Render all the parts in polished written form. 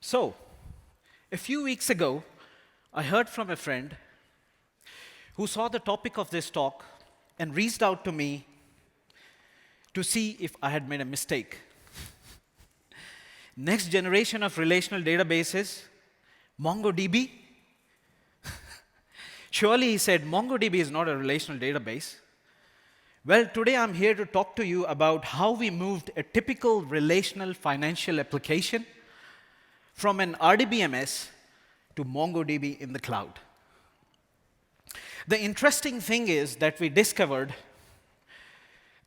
So, a few weeks ago, I heard from a friend who saw the topic of this talk and reached out to me to see if I had made a mistake. Next generation of relational databases, MongoDB. Surely, he said, MongoDB is not a relational database. Well, today I'm here to talk to you about how we moved a typical relational financial application from an RDBMS to MongoDB in the cloud. The interesting thing is that we discovered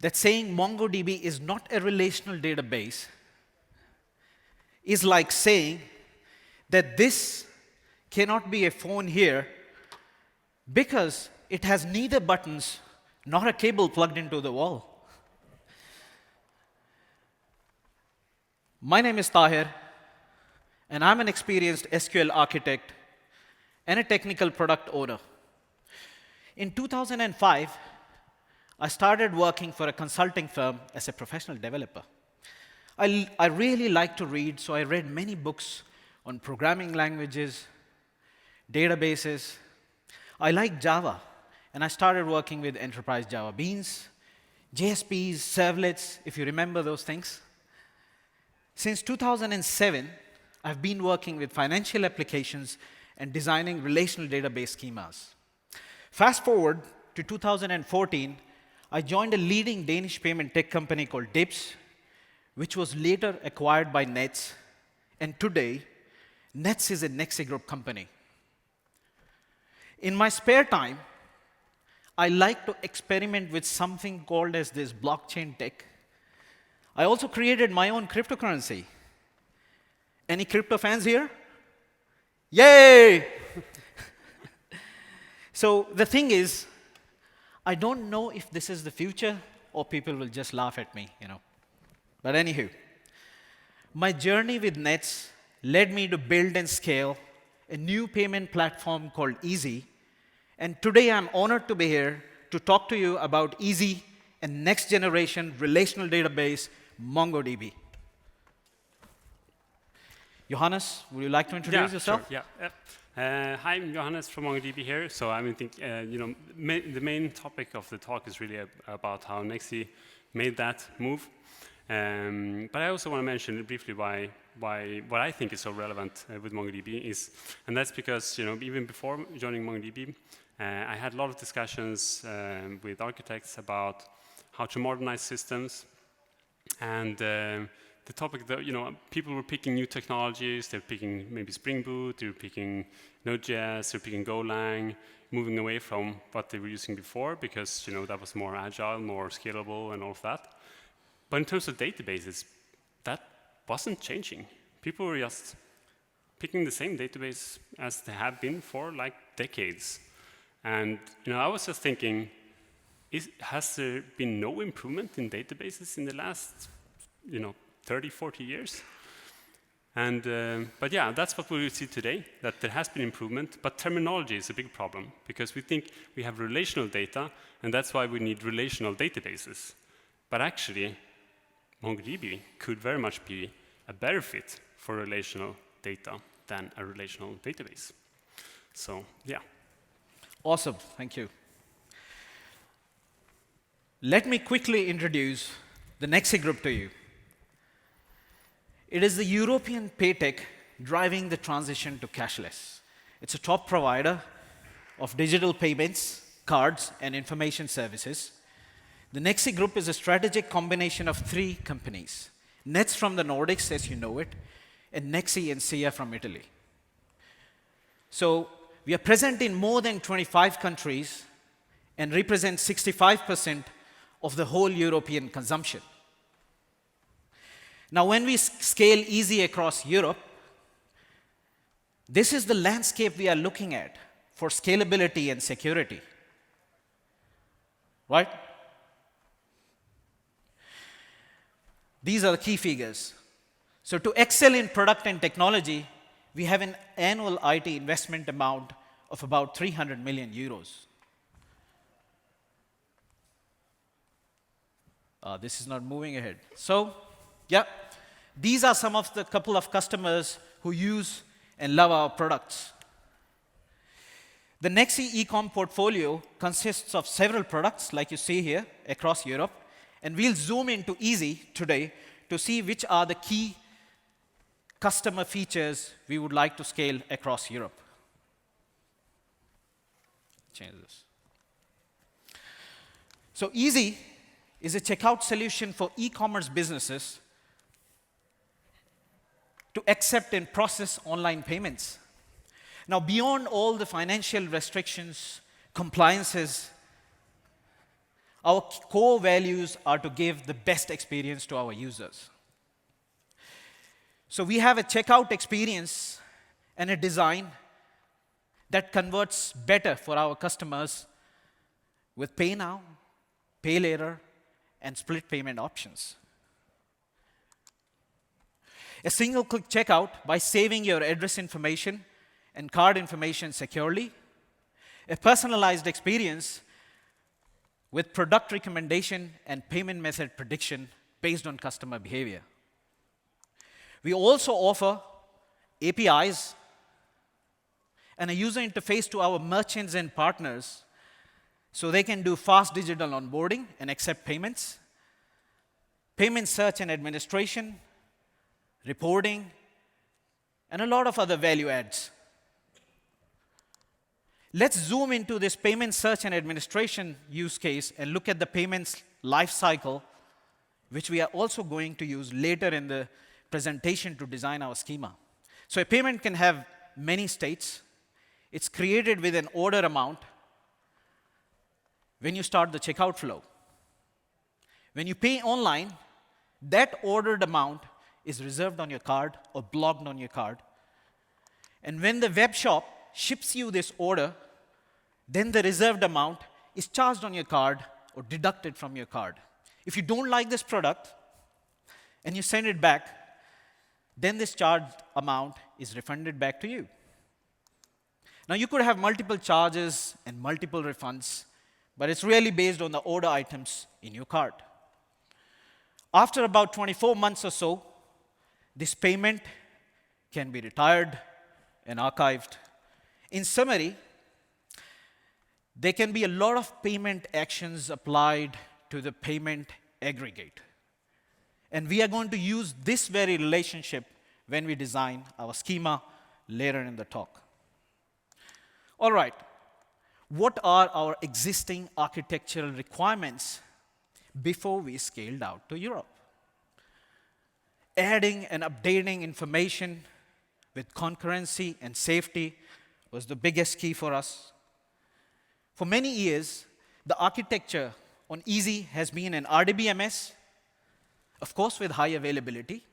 that saying MongoDB is not a relational database is like saying that this cannot be a phone here because it has neither buttons nor a cable plugged into the wall. My name is Tahir, and I'm an experienced SQL architect and a technical product owner. In 2005, I started working for a consulting firm as a professional developer. I really like to read, so I read many books on programming languages, databases. I like Java, and I started working with enterprise Java Beans, JSPs, servlets, if you remember those things. Since 2007, I've been working with financial applications and designing relational database schemas. Fast forward to 2014, I joined a leading Danish payment tech company called Dips, which was later acquired by Nets, and today, Nets is a Nexi Group company. In my spare time, I like to experiment with something called as this blockchain tech. I also created my own cryptocurrency. Any crypto fans here? Yay! So the thing is, I don't know if this is the future or people will just laugh at me, But anywho, my journey with Nets led me to build and scale a new payment platform called Easy. And today I'm honored to be here to talk to you about Easy and next generation relational database, MongoDB. Johannes, would you like to introduce yourself? Sure, yeah. Hi, I'm Johannes from MongoDB here. So I think the main topic of the talk is really about how Nexi made that move. But I also want to mention briefly why what I think is so relevant with MongoDB is, and that's because even before joining MongoDB, I had a lot of discussions with architects about how to modernize systems, and the topic that people were picking new technologies. They're picking maybe Spring Boot, they're picking Node.js, they're picking Golang, moving away from what they were using before because that was more agile, more scalable, and all of that. But in terms of databases, that wasn't changing. People were just picking the same database as they have been for like decades. And I was just thinking, has there been no improvement in databases in the last 30, 40 years? And but yeah, that's what we will see today, that there has been improvement, but terminology is a big problem because we think we have relational data, and that's why we need relational databases. But actually, MongoDB could very much be a better fit for relational data than a relational database. So, yeah. Awesome, thank you. Let me quickly introduce the Nexi Group to you. It is the European paytech driving the transition to cashless. It's a top provider of digital payments, cards, and information services. The Nexi Group is a strategic combination of 3 companies. Nets from the Nordics, as you know it, and Nexi and SIA from Italy. So we are present in more than 25 countries and represent 65% of the whole European consumption. Now, when we scale Easy across Europe, this is the landscape we are looking at for scalability and security. Right? These are the key figures. So to excel in product and technology, we have an annual IT investment amount of about 300 million euros. This is not moving ahead. So, yeah, these are some of the couple of customers who use and love our products. The Nexi e-com portfolio consists of several products, like you see here, across Europe. And we'll zoom into Easy today to see which are the key customer features we would like to scale across Europe. Change this. So Easy is a checkout solution for e-commerce businesses to accept and process online payments. Now, beyond all the financial restrictions, compliances, our core values are to give the best experience to our users. So we have a checkout experience and a design that converts better for our customers with pay now, pay later, and split payment options. A single-click checkout by saving your address information and card information securely. A personalized experience with product recommendation and payment method prediction based on customer behavior. We also offer APIs and a user interface to our merchants and partners so they can do fast digital onboarding and accept payments, payment search and administration, reporting, and a lot of other value adds. Let's zoom into this payment search and administration use case and look at the payments life cycle, which we are also going to use later in the presentation to design our schema. So a payment can have many states. It's created with an order amount when you start the checkout flow. When you pay online, that ordered amount is reserved on your card or blocked on your card. And when the web shop ships you this order, then the reserved amount is charged on your card or deducted from your card. If you don't like this product and you send it back, then this charged amount is refunded back to you. Now, you could have multiple charges and multiple refunds, but it's really based on the order items in your cart. After about 24 months or so, this payment can be retired and archived. In summary, there can be a lot of payment actions applied to the payment aggregate. And we are going to use this very relationship when we design our schema later in the talk. All right, what are our existing architectural requirements before we scaled out to Europe? Adding and updating information with concurrency and safety was the biggest key for us. For many years, the architecture on Easy has been an RDBMS, of course with high availability,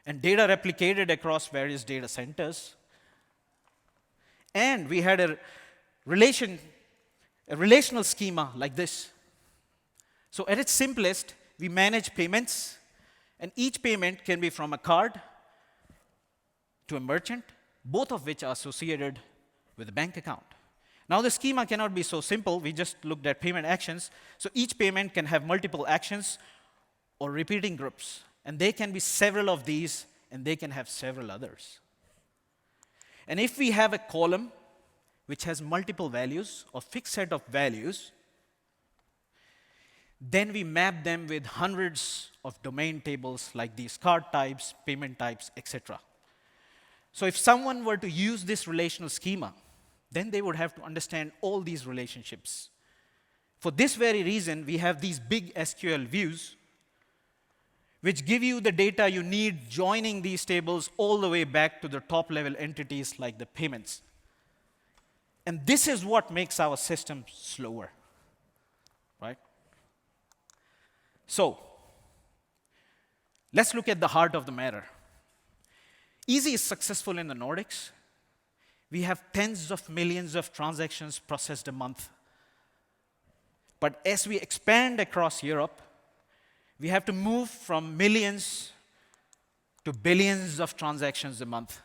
and data replicated across various data centers. And we had a relational schema like this. So at its simplest, we manage payments, and each payment can be from a card to a merchant, both of which are associated with a bank account. Now, the schema cannot be so simple. We just looked at payment actions. So each payment can have multiple actions or repeating groups. And there can be several of these, and they can have several others. And if we have a column which has multiple values or fixed set of values, then we map them with hundreds of domain tables like these card types, payment types, etc. So if someone were to use this relational schema, then they would have to understand all these relationships. For this very reason, we have these big SQL views which give you the data you need, joining these tables all the way back to the top-level entities like the payments. And this is what makes our system slower, right? So let's look at the heart of the matter. Easy is successful in the Nordics. We have tens of millions of transactions processed a month. But as we expand across Europe, we have to move from millions to billions of transactions a month.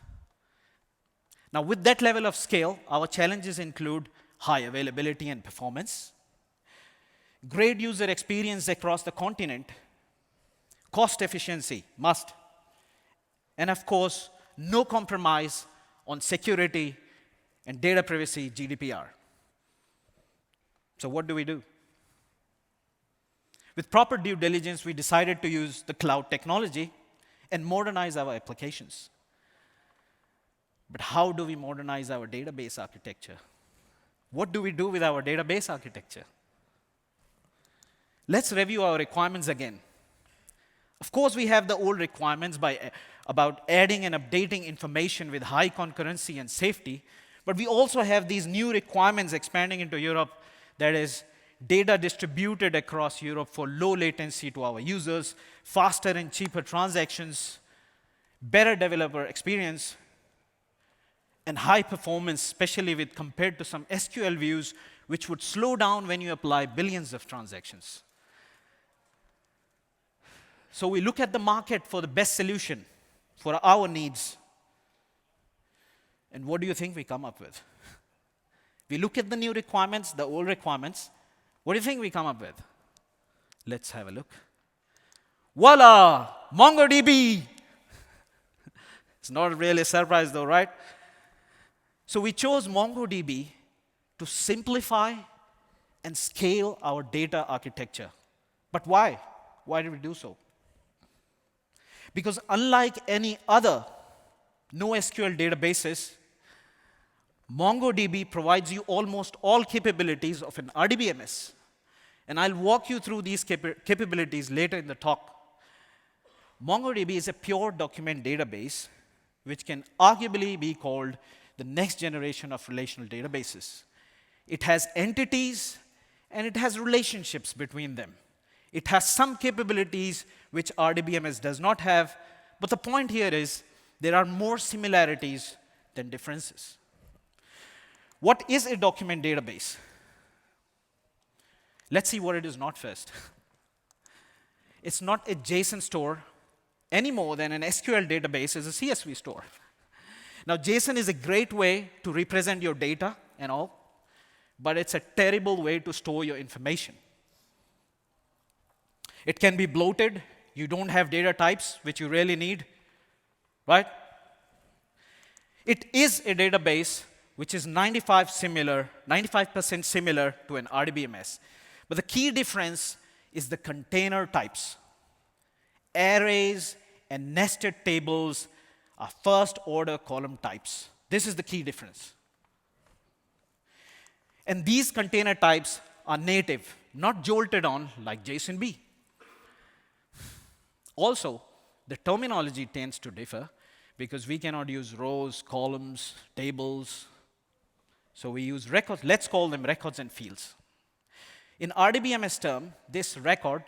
Now, with that level of scale, our challenges include high availability and performance, great user experience across the continent, cost efficiency, must, and of course, no compromise on security and data privacy, GDPR. So what do we do? With proper due diligence, we decided to use the cloud technology and modernize our applications. But how do we modernize our database architecture? What do we do with our database architecture? Let's review our requirements again. Of course, we have the old requirements about adding and updating information with high concurrency and safety, but we also have these new requirements expanding into Europe, that is, data distributed across Europe for low latency to our users, faster and cheaper transactions, better developer experience, and high performance, especially with compared to some SQL views, which would slow down when you apply billions of transactions. So we look at the market for the best solution for our needs. And what do you think we come up with? We look at the new requirements, the old requirements. What do you think we come up with? Let's have a look. Voila! MongoDB! It's not really a surprise though, right? So we chose MongoDB to simplify and scale our data architecture. But why? Why did we do so? Because unlike any other NoSQL databases, MongoDB provides you almost all capabilities of an RDBMS. And I'll walk you through these capabilities later in the talk. MongoDB is a pure document database, which can arguably be called the next generation of relational databases. It has entities, and it has relationships between them. It has some capabilities which RDBMS does not have, but the point here is there are more similarities than differences. What is a document database? Let's see what it is not first. It's not a JSON store any more than an SQL database is a CSV store. Now, JSON is a great way to represent your data and all, but it's a terrible way to store your information. It can be bloated. You don't have data types, which you really need, right? It is a database which is 95% similar to an RDBMS. But the key difference is the container types. Arrays and nested tables are first-order column types. This is the key difference. And these container types are native, not jolted on like JSONB. Also, the terminology tends to differ because we cannot use rows, columns, tables. So we use records. Let's call them records and fields. In RDBMS term, this record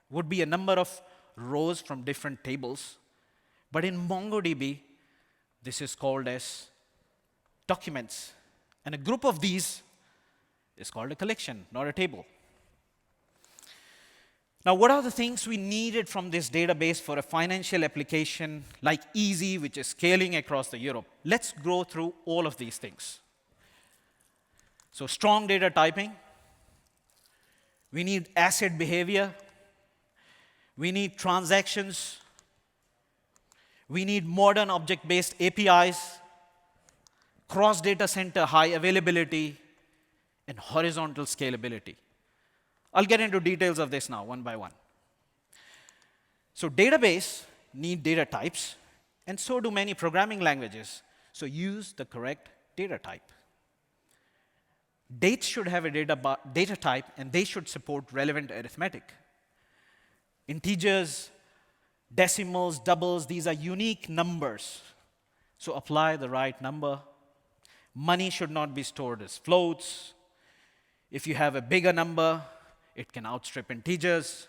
would be a number of rows from different tables. But in MongoDB, this is called as documents. And a group of these is called a collection, not a table. Now, what are the things we needed from this database for a financial application like Easy, which is scaling across the Europe? Let's go through all of these things. So strong data typing. We need asset behavior. We need transactions. We need modern object-based APIs, cross-data center high availability, and horizontal scalability. I'll get into details of this now, one by one. So database need data types, and so do many programming languages. So use the correct data type. Dates should have a data type, and they should support relevant arithmetic. Integers, decimals, doubles, these are unique numbers. So apply the right number. Money should not be stored as floats. If you have a bigger number, it can outstrip integers.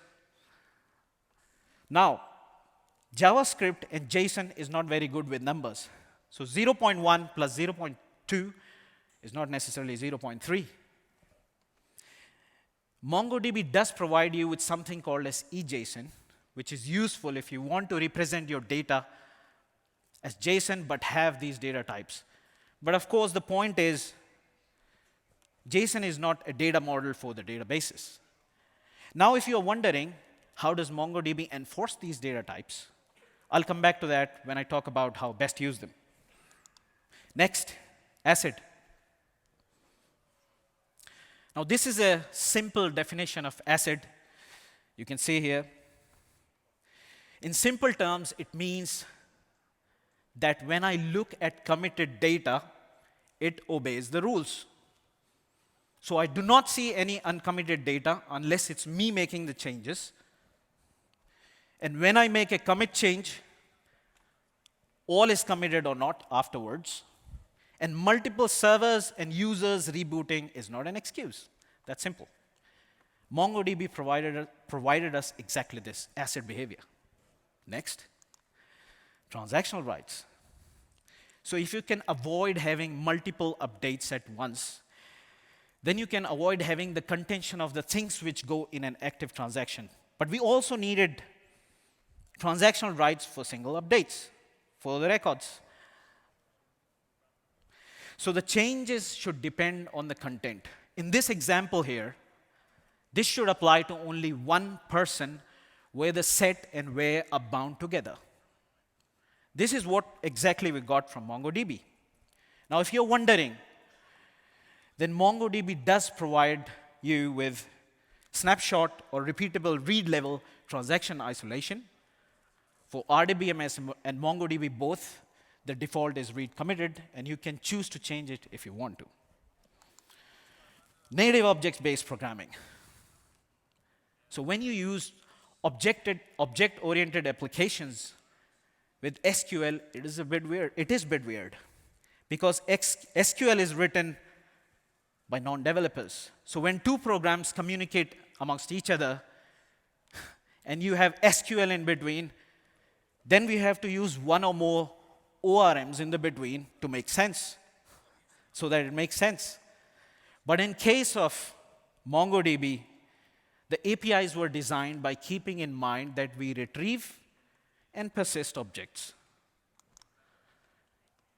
Now, JavaScript and JSON is not very good with numbers. So 0.1 plus 0.2 is not necessarily 0.3. MongoDB does provide you with something called as eJSON, which is useful if you want to represent your data as JSON but have these data types. But of course, the point is, JSON is not a data model for the databases. Now, if you're wondering, how does MongoDB enforce these data types? I'll come back to that when I talk about how best to use them. Next, ACID. Now, this is a simple definition of ACID. You can see here. In simple terms, it means that when I look at committed data, it obeys the rules. So I do not see any uncommitted data unless it's me making the changes. And when I make a commit change, all is committed or not afterwards. And multiple servers and users rebooting is not an excuse. That's simple. MongoDB provided us exactly this, ACID behavior. Next, transactional rights. So if you can avoid having multiple updates at once, then you can avoid having the contention of the things which go in an active transaction. But we also needed transactional rights for single updates, for the records. So the changes should depend on the content. In this example here, this should apply to only one person where the set and where are bound together. This is what exactly we got from MongoDB. Now, if you're wondering, then MongoDB does provide you with snapshot or repeatable read level transaction isolation. For RDBMS and MongoDB both, the default is read committed, and you can choose to change it if you want to. Native object-based programming. So when you use object-oriented applications with SQL, it is a bit weird. It is a bit weird because SQL is written by non-developers. So when two programs communicate amongst each other and you have SQL in between, then we have to use one or more ORMs in the between to make sense, so that it makes sense. But in case of MongoDB, the APIs were designed by keeping in mind that we retrieve and persist objects.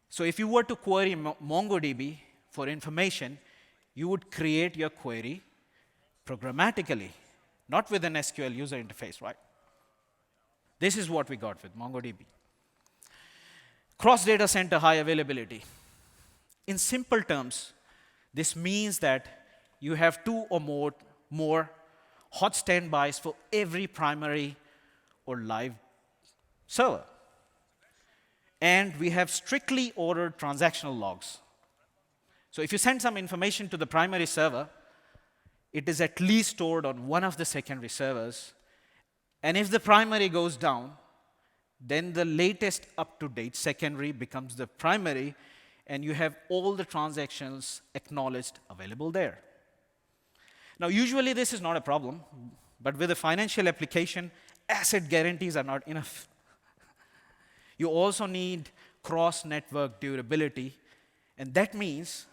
So if you were to query MongoDB for information, you would create your query programmatically, not with an SQL user interface, right? This is what we got with MongoDB. Cross-data center high availability. In simple terms, this means that you have two or more hot standbys for every primary or live server. And we have strictly ordered transactional logs. So if you send some information to the primary server, it is at least stored on one of the secondary servers. And if the primary goes down, then the latest up-to-date secondary becomes the primary, and you have all the transactions acknowledged available there. Now, usually this is not a problem, but with a financial application, asset guarantees are not enough. You also need cross-network durability, and that means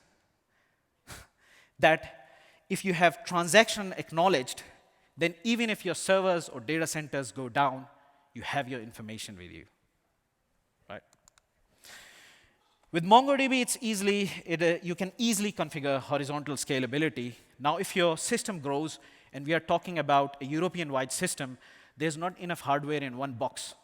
that if you have transaction acknowledged, then even if your servers or data centers go down, you have your information with you, right? With MongoDB, you can easily configure horizontal scalability. Now, if your system grows, and we are talking about a European-wide system, there's not enough hardware in one box.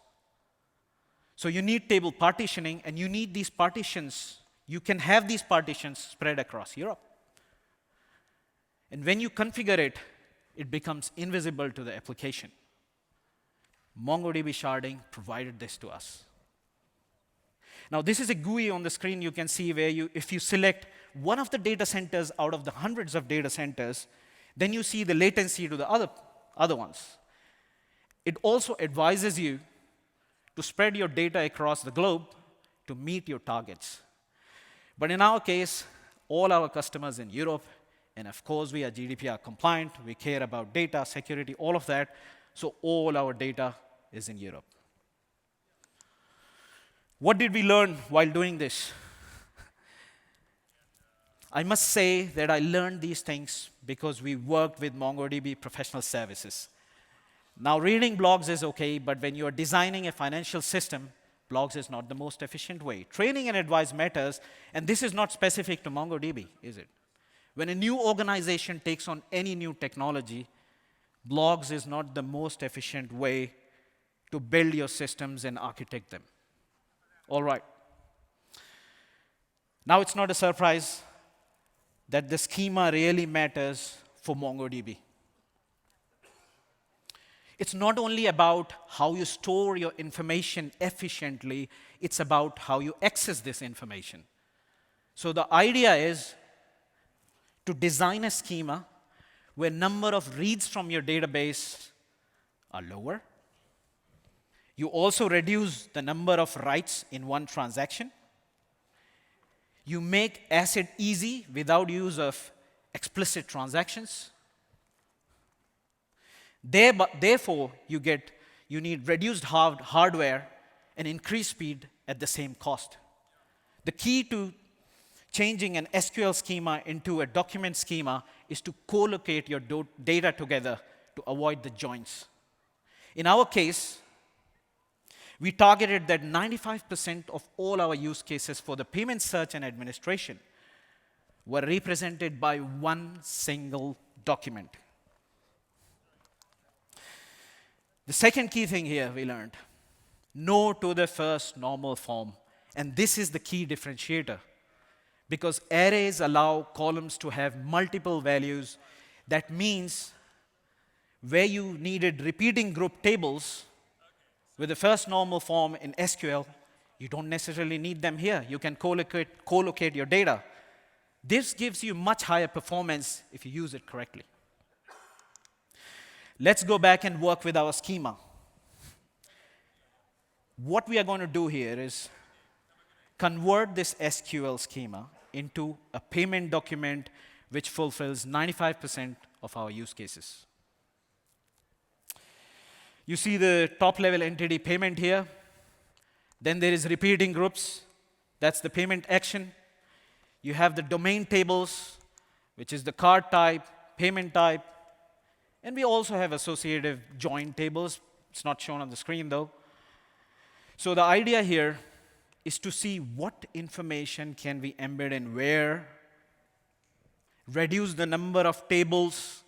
So you need table partitioning, and you need these partitions. You can have these partitions spread across Europe. And when you configure it, it becomes invisible to the application. MongoDB sharding provided this to us. Now, this is a GUI on the screen you can see where if you select one of the data centers out of the hundreds of data centers, then you see the latency to the other ones. It also advises you to spread your data across the globe to meet your targets. But in our case, all our customers in Europe, and of course we are GDPR compliant, we care about data, security, all of that, so all our data is in Europe. What did we learn while doing this? I must say that I learned these things because we worked with MongoDB professional services. Now, reading blogs is okay, but when you're designing a financial system, blogs is not the most efficient way. Training and advice matters, and this is not specific to MongoDB, is it? When a new organization takes on any new technology, blogs is not the most efficient way to build your systems and architect them. All right. Now it's not a surprise that the schema really matters for MongoDB. It's not only about how you store your information efficiently, it's about how you access this information. So the idea is to design a schema where number of reads from your database are lower. You also reduce the number of writes in one transaction. You make ACID easy without use of explicit transactions. Therefore, you need reduced hardware and increased speed at the same cost. The key to changing an SQL schema into a document schema is to co-locate your data together to avoid the joins. In our case, we targeted that 95% of all our use cases for the payment search and administration were represented by one single document. The second key thing here we learned, no to the first normal form. And this is the key differentiator. Because arrays allow columns to have multiple values, that means where you needed repeating group tables with the first normal form in SQL, you don't necessarily need them here. You can co-locate your data. This gives you much higher performance if you use it correctly. Let's go back and work with our schema. What we are going to do here is convert this SQL schema into a payment document which fulfills 95% of our use cases. You see the top-level entity payment here. Then there is repeating groups. That's the payment action. You have the domain tables, which is the card type, payment type. And we also have associative join tables. It's not shown on the screen, though. So the idea here is to see what information can we embed in where, reduce the number of tables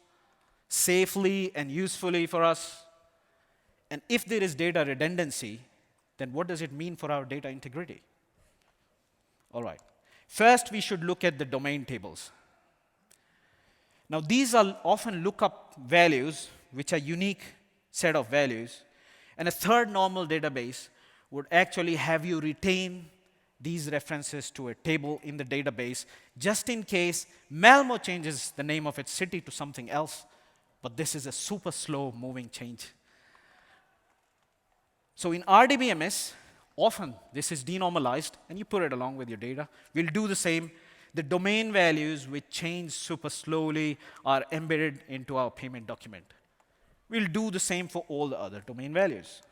safely and usefully for us. And if there is data redundancy, then what does it mean for our data integrity? All right. First, we should look at the domain tables. Now, these are often lookup values, which are unique set of values. And a third normal database would actually have you retain these references to a table in the database, just in case Malmo changes the name of its city to something else. But this is a super slow moving change. So in RDBMS, often this is denormalized, and you put it along with your data. We'll do the same. The domain values which change super slowly are embedded into our payment document. We'll do the same for all the other domain values.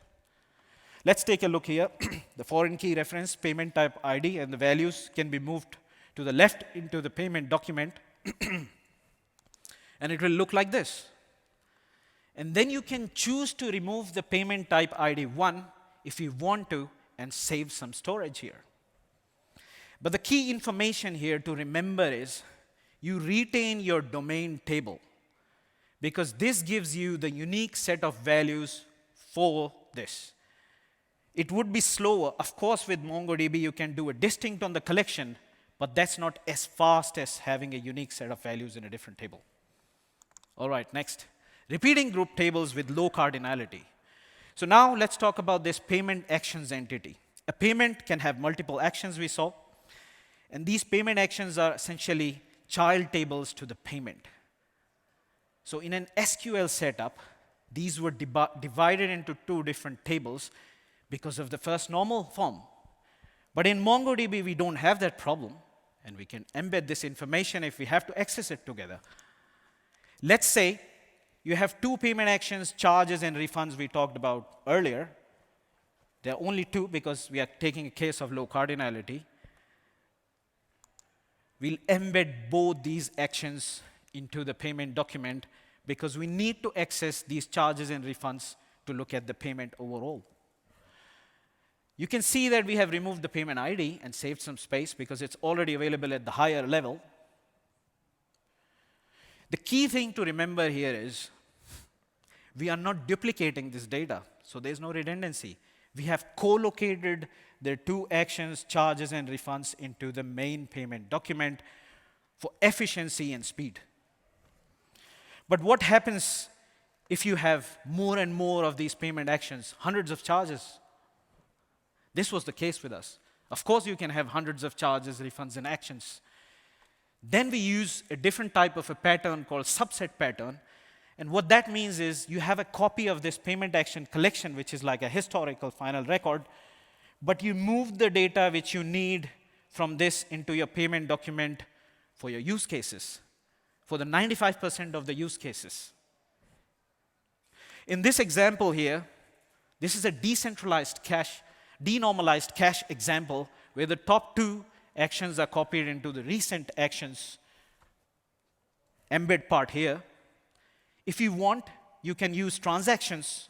Let's take a look here. The foreign key reference, payment type ID, and the values can be moved to the left into the payment document. And it will look like this. And then you can choose to remove the payment type ID 1 if you want to and save some storage here. But the key information here to remember is you retain your domain table because this gives you the unique set of values for this. It would be slower. Of course, with MongoDB, you can do a distinct on the collection, but that's not as fast as having a unique set of values in a different table. All right, next. Repeating group tables with low cardinality. So now let's talk about this payment actions entity. A payment can have multiple actions we saw. And these payment actions are essentially child tables to the payment. So in an SQL setup, these were divided into two different tables because of the first normal form. But in MongoDB, we don't have that problem. And we can embed this information if we have to access it together. Let's say you have two payment actions, charges and refunds we talked about earlier. There are only two because we are taking a case of low cardinality. We'll embed both these actions into the payment document because we need to access these charges and refunds to look at the payment overall. You can see that we have removed the payment ID and saved some space because it's already available at the higher level. The key thing to remember here is we are not duplicating this data. so there's no redundancy. We have co-located the two actions, charges and refunds, into the main payment document for efficiency and speed. But what happens if you have more and more of these payment actions, hundreds of charges? This was the case with us. Of course, you can have hundreds of charges, refunds, and actions. Then we use a different type of a pattern called subset pattern. And what that means is you have a copy of this payment action collection, which is like a historical final record, but you move the data which you need from this into your payment document for your use cases, for the 95% of the use cases. In this example here, this is a decentralized cache, denormalized cache example where the top two actions are copied into the recent actions embed part here. If you want, you can use transactions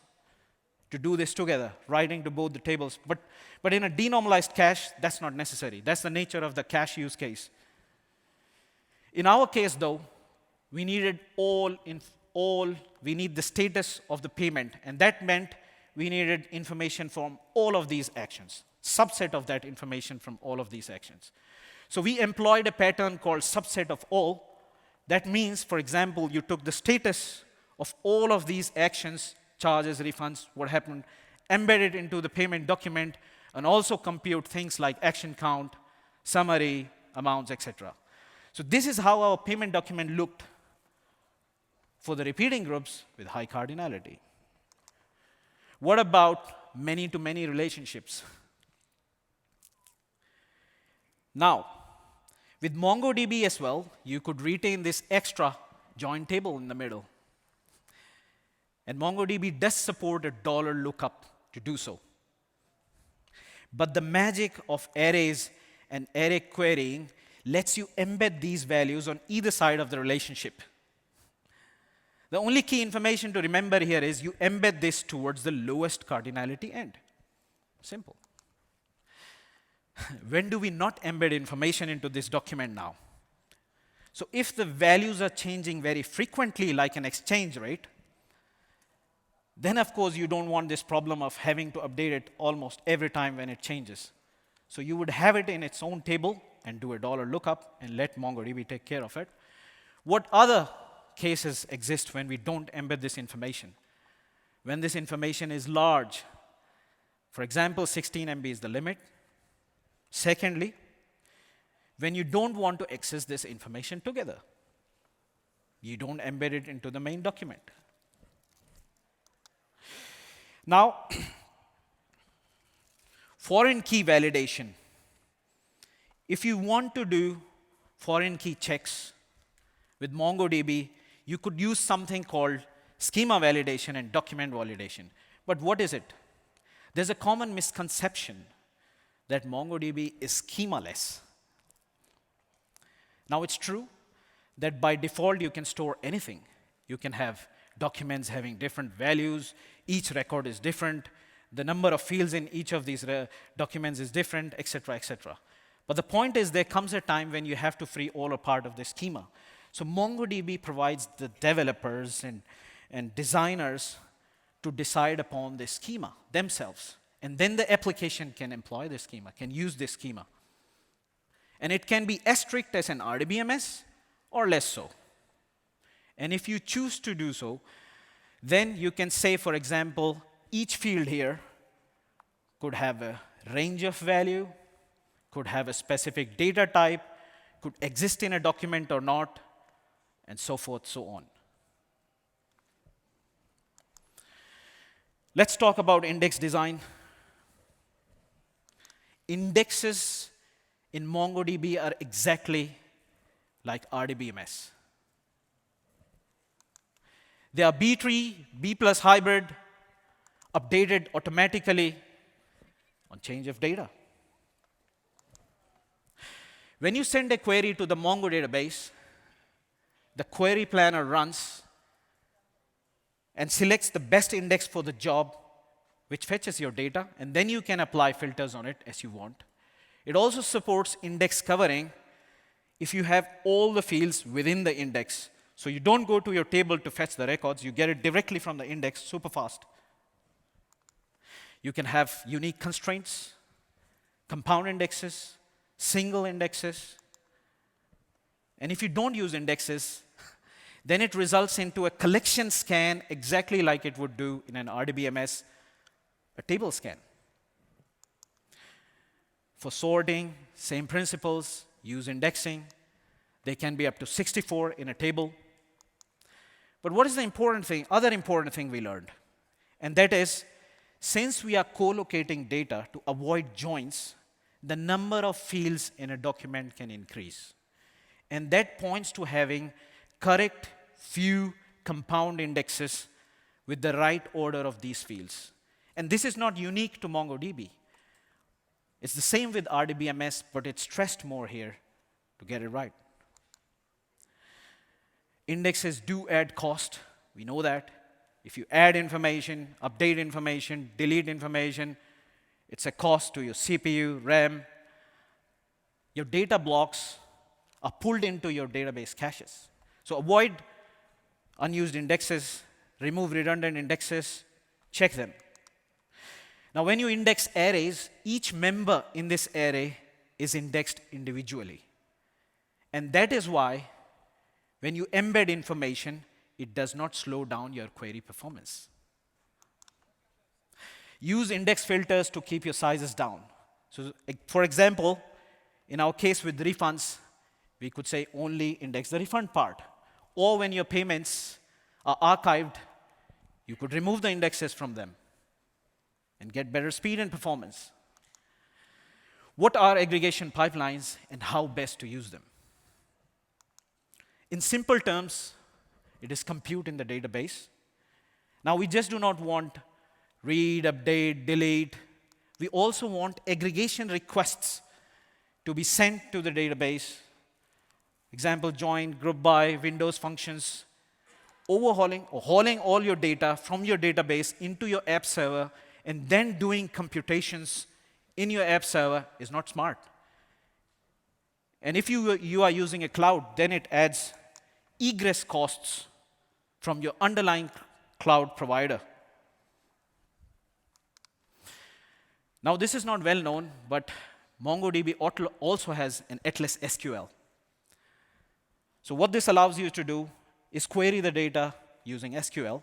to do this together, writing to both the tables. But in a denormalized cache, that's not necessary. That's the nature of the cache use case. In our case, though, we needed we need the status of the payment, and that meant we needed information from all of these actions, subset of that information from all of these actions. So we employed a pattern called subset of all. That means, for example, you took the status of all of these actions, charges, refunds, what happened, embedded into the payment document, and also compute things like action count, summary, amounts, etc. So this is how our payment document looked for the repeating groups with high cardinality. What about many-to-many relationships? Now, with MongoDB as well, you could retain this extra join table in the middle. And MongoDB does support a dollar lookup to do so. But the magic of arrays and array querying lets you embed these values on either side of the relationship. The only key information to remember here is you embed this towards the lowest cardinality end. Simple. When do we not embed information into this document now? So if the values are changing very frequently, like an exchange rate, then of course you don't want this problem of having to update it almost every time when it changes. So you would have it in its own table and do a dollar lookup and let MongoDB take care of it. What other cases exist when we don't embed this information? When this information is large. For example, 16 MB is the limit. Secondly, when you don't want to access this information together, you don't embed it into the main document. Now, foreign key validation. If you want to do foreign key checks with MongoDB, you could use something called schema validation and document validation. But what is it? There's a common misconception that MongoDB is schemaless. Now, it's true that by default you can store anything. You can have documents having different values. Each record is different. The number of fields in each of these documents is different, etc., etc. But the point is there comes a time when you have to free all or part of the schema. So MongoDB provides the developers and designers to decide upon the schema themselves. And then the application can employ the schema, can use this schema. And it can be as strict as an RDBMS or less so. And if you choose to do so, then you can say, for example, each field here could have a range of value, could have a specific data type, could exist in a document or not, and so forth, so on. Let's talk about index design. Indexes in MongoDB are exactly like RDBMS. They are B-tree, B+ hybrid, updated automatically on change of data. When you send a query to the Mongo database, the query planner runs and selects the best index for the job, which fetches your data, and then you can apply filters on it as you want. It also supports index covering if you have all the fields within the index. So you don't go to your table to fetch the records, you get it directly from the index super fast. You can have unique constraints, compound indexes, single indexes. And if you don't use indexes, then it results into a collection scan exactly like it would do in an RDBMS, a table scan. For sorting, same principles, use indexing. They can be up to 64 in a table. But what is the other important thing we learned? And that is, since we are co-locating data to avoid joins, the number of fields in a document can increase. And that points to having correct few compound indexes with the right order of these fields. And this is not unique to MongoDB. It's the same with RDBMS, but it's stressed more here to get it right. Indexes do add cost. We know that. If you add information, update information, delete information, it's a cost to your CPU, RAM. Your data blocks are pulled into your database caches. So avoid unused indexes, remove redundant indexes, check them. Now, when you index arrays, each member in this array is indexed individually. And that is why when you embed information, it does not slow down your query performance. Use index filters to keep your sizes down. So, for example, in our case with refunds, we could say only index the refund part. Or when your payments are archived, you could remove the indexes from them and get better speed and performance. What are aggregation pipelines and how best to use them? In simple terms, it is compute in the database. Now, we just do not want read, update, delete. We also want aggregation requests to be sent to the database. Example, join, group by, Windows functions. Overhauling or hauling all your data from your database into your app server and then doing computations in your app server is not smart. And if you are using a cloud, then it adds egress costs from your underlying cloud provider. Now, this is not well known, but MongoDB also has an Atlas SQL. So what this allows you to do is query the data using SQL.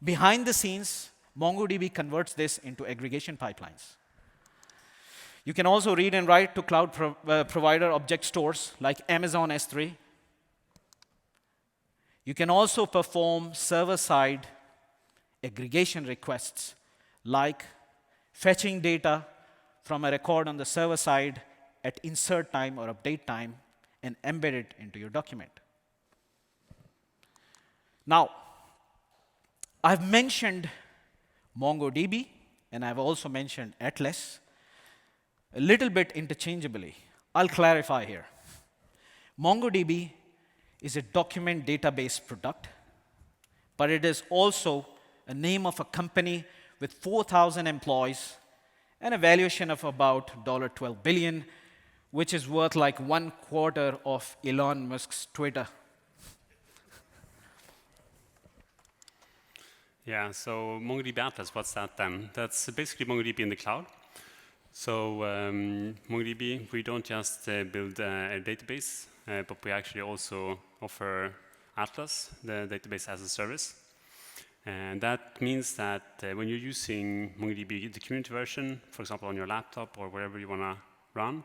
Behind the scenes, MongoDB converts this into aggregation pipelines. You can also read and write to cloud provider object stores like Amazon S3. You can also perform server-side aggregation requests like fetching data from a record on the server side at insert time or update time and embed it into your document. Now, I've mentioned MongoDB, and I've also mentioned Atlas a little bit interchangeably. I'll clarify here. MongoDB is a document database product, but it is also a name of a company with 4,000 employees and a valuation of about $12 billion, which is worth like 1/4 of Elon Musk's Twitter. Yeah, so MongoDB Atlas, what's that then? That's basically MongoDB in the cloud. So MongoDB, we don't just build a database, but we actually also offer Atlas, the database as a service. And that means that when you're using MongoDB, the community version, for example, on your laptop or wherever you want to run,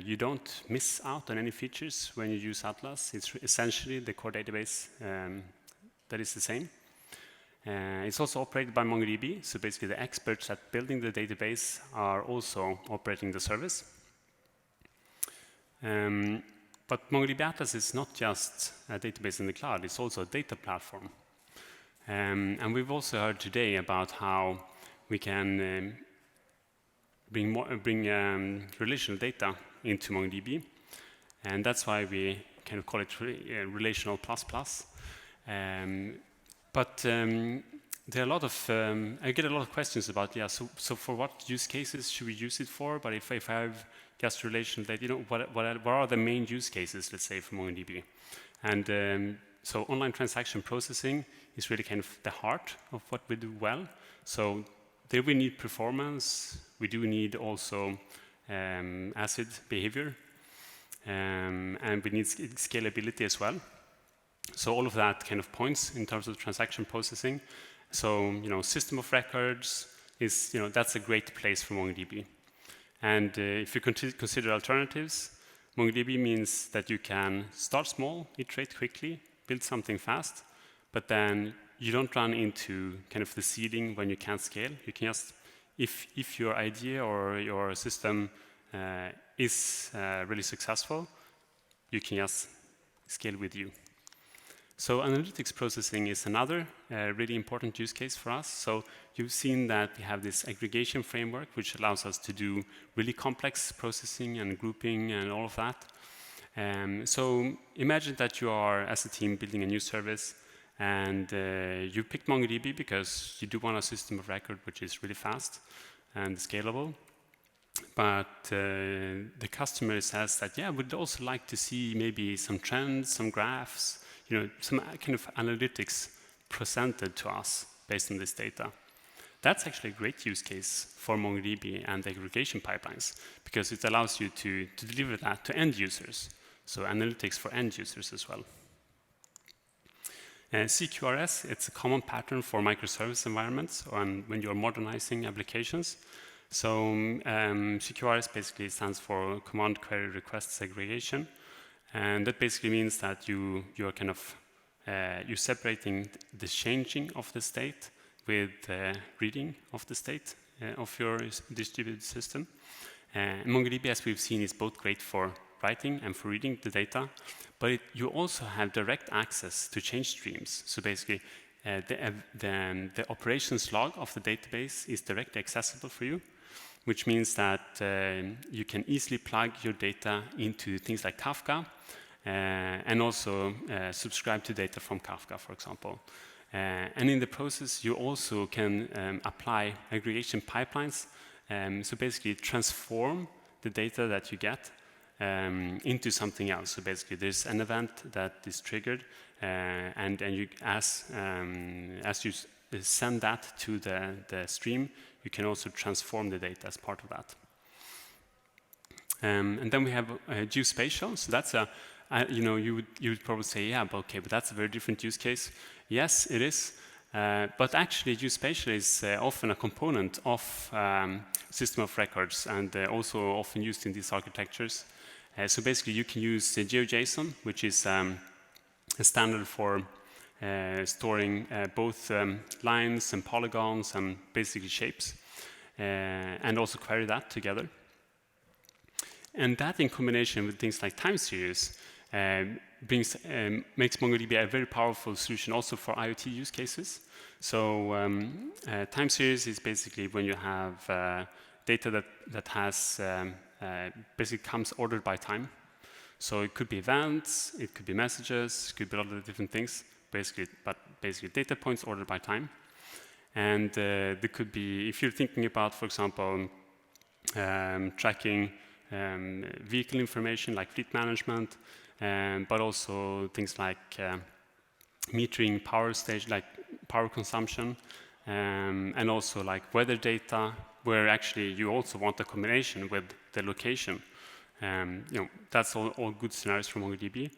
you don't miss out on any features when you use Atlas. It's essentially the core database that is the same. It's also operated by MongoDB, so basically the experts at building the database are also operating the service. But MongoDB Atlas is not just a database in the cloud, it's also a data platform. And we've also heard today about how we can bring relational data into MongoDB, and that's why we kind of call it Relational++. But there are a lot of, I get a lot of questions about, yeah, so for what use cases should we use it for? But if I have just relational data, you know, what are the main use cases, let's say, for MongoDB? And so online transaction processing is really kind of the heart of what we do well. So there we need performance. We do need also ACID behavior, and we need scalability as well. So all of that kind of points in terms of transaction processing. So system of records is that's a great place for MongoDB. And if you consider alternatives, MongoDB means that you can start small, iterate quickly, build something fast, but then you don't run into kind of the ceiling when you can't scale. You can just, if your idea or your system is really successful, you can just scale with you. So analytics processing is another really important use case for us. So you've seen that we have this aggregation framework, which allows us to do really complex processing and grouping and all of that. So imagine that you are, as a team, building a new service, and you picked MongoDB because you do want a system of record which is really fast and scalable. But the customer says that, yeah, we'd also like to see maybe some trends, some graphs, some kind of analytics presented to us based on this data. That's actually a great use case for MongoDB and aggregation pipelines, because it allows you to deliver that to end users. So analytics for end users as well. CQRS, it's a common pattern for microservice environments and when you're modernizing applications. So CQRS basically stands for Command Query Request Segregation. And that basically means that you're kind of you're separating the changing of the state with reading of the state of your distributed system. MongoDB, as we've seen, is both great for writing and for reading the data, but you also have direct access to change streams. So basically, the operations log of the database is directly accessible for you, which means that you can easily plug your data into things like Kafka, and also subscribe to data from Kafka, for example. And in the process, you also can apply aggregation pipelines, so basically transform the data that you get into something else. So basically, there's an event that is triggered, and you, as you send that to the stream, you can also transform the data as part of that. And then we have geospatial. So that's a, you would probably say, yeah, but okay, but that's a very different use case. Yes, it is. But actually, geospatial is often a component of system of records, and also often used in these architectures. So basically, you can use GeoJSON, which is a standard for storing both lines and polygons and basically shapes, and also query that together. And that, in combination with things like time series, makes MongoDB a very powerful solution also for IoT use cases. So time series is basically when you have data that has basically comes ordered by time. So it could be events, it could be messages, it could be a lot of different things, basically data points ordered by time. And there could be, if you're thinking about, for example, tracking vehicle information like fleet management, but also things like metering power stage, like power consumption, and also like weather data, where actually you also want a combination with the location. That's all good scenarios for MongoDB.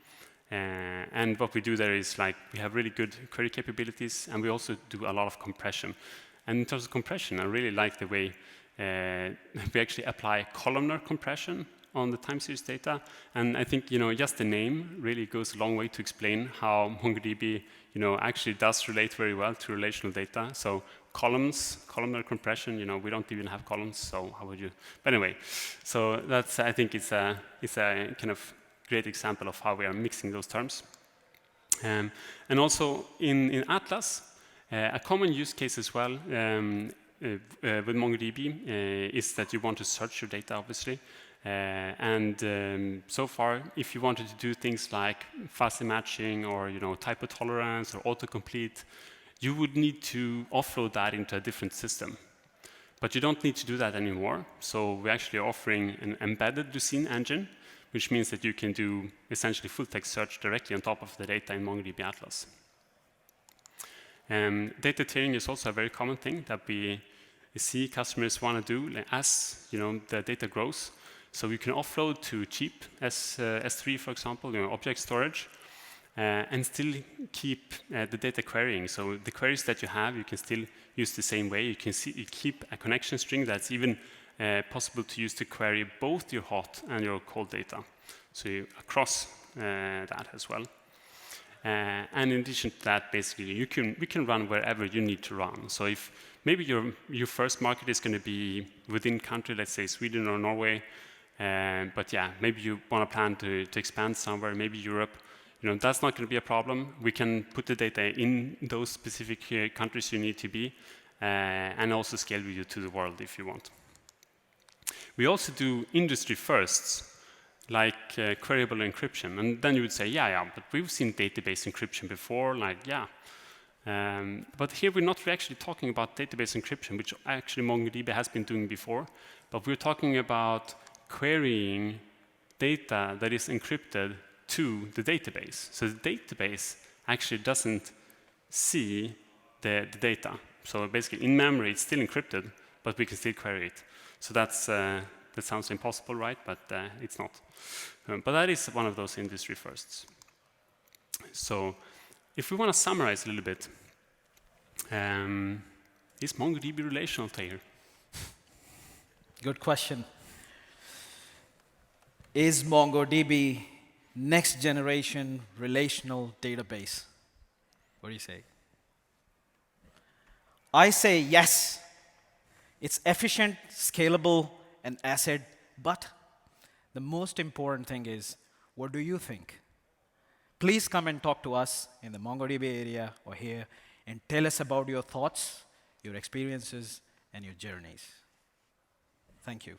And what we do there is like we have really good query capabilities, and we also do a lot of compression. And in terms of compression, I really like the way we actually apply columnar compression on the time series data. And I think just the name really goes a long way to explain how MongoDB actually does relate very well to relational data. So columnar compression, we don't even have columns, so how would you? But anyway, so that's, I think it's a kind of great example of how we are mixing those terms. And also in Atlas, a common use case as well with MongoDB is that you want to search your data, obviously. So far, if you wanted to do things like fuzzy matching or typo tolerance or autocomplete, you would need to offload that into a different system. But you don't need to do that anymore. So we're actually offering an embedded Lucene engine, which means that you can do essentially full text search directly on top of the data in MongoDB Atlas. Data tiering is also a very common thing that we see customers want to do as the data grows. So we can offload to cheap S3, for example, object storage, and still keep the data querying. So the queries that you have, you can still use the same way. You can keep a connection string that's even possible to use to query both your hot and your cold data. So across that as well. And in addition to that, basically, we can run wherever you need to run. So if maybe your first market is going to be within country, let's say Sweden or Norway, but yeah, maybe you want to plan to expand somewhere, maybe Europe, that's not going to be a problem. We can put the data in those specific countries you need to be, and also scale with you to the world if you want. We also do industry firsts, like queryable encryption. And then you would say, yeah, but we've seen database encryption before, but here we're not actually talking about database encryption, which actually MongoDB has been doing before, but we're talking about querying data that is encrypted to the database. So the database actually doesn't see the data. So basically, in memory, it's still encrypted, but we can still query it. So that sounds impossible, right? But it's not. But that is one of those industry firsts. So if we want to summarize a little bit, is MongoDB relational, Tahir? Good question. Is MongoDB next generation relational database? What do you say? I say yes. It's efficient, scalable, and asset, but the most important thing is, what do you think? Please come and talk to us in the MongoDB area or here and tell us about your thoughts, your experiences, and your journeys. Thank you.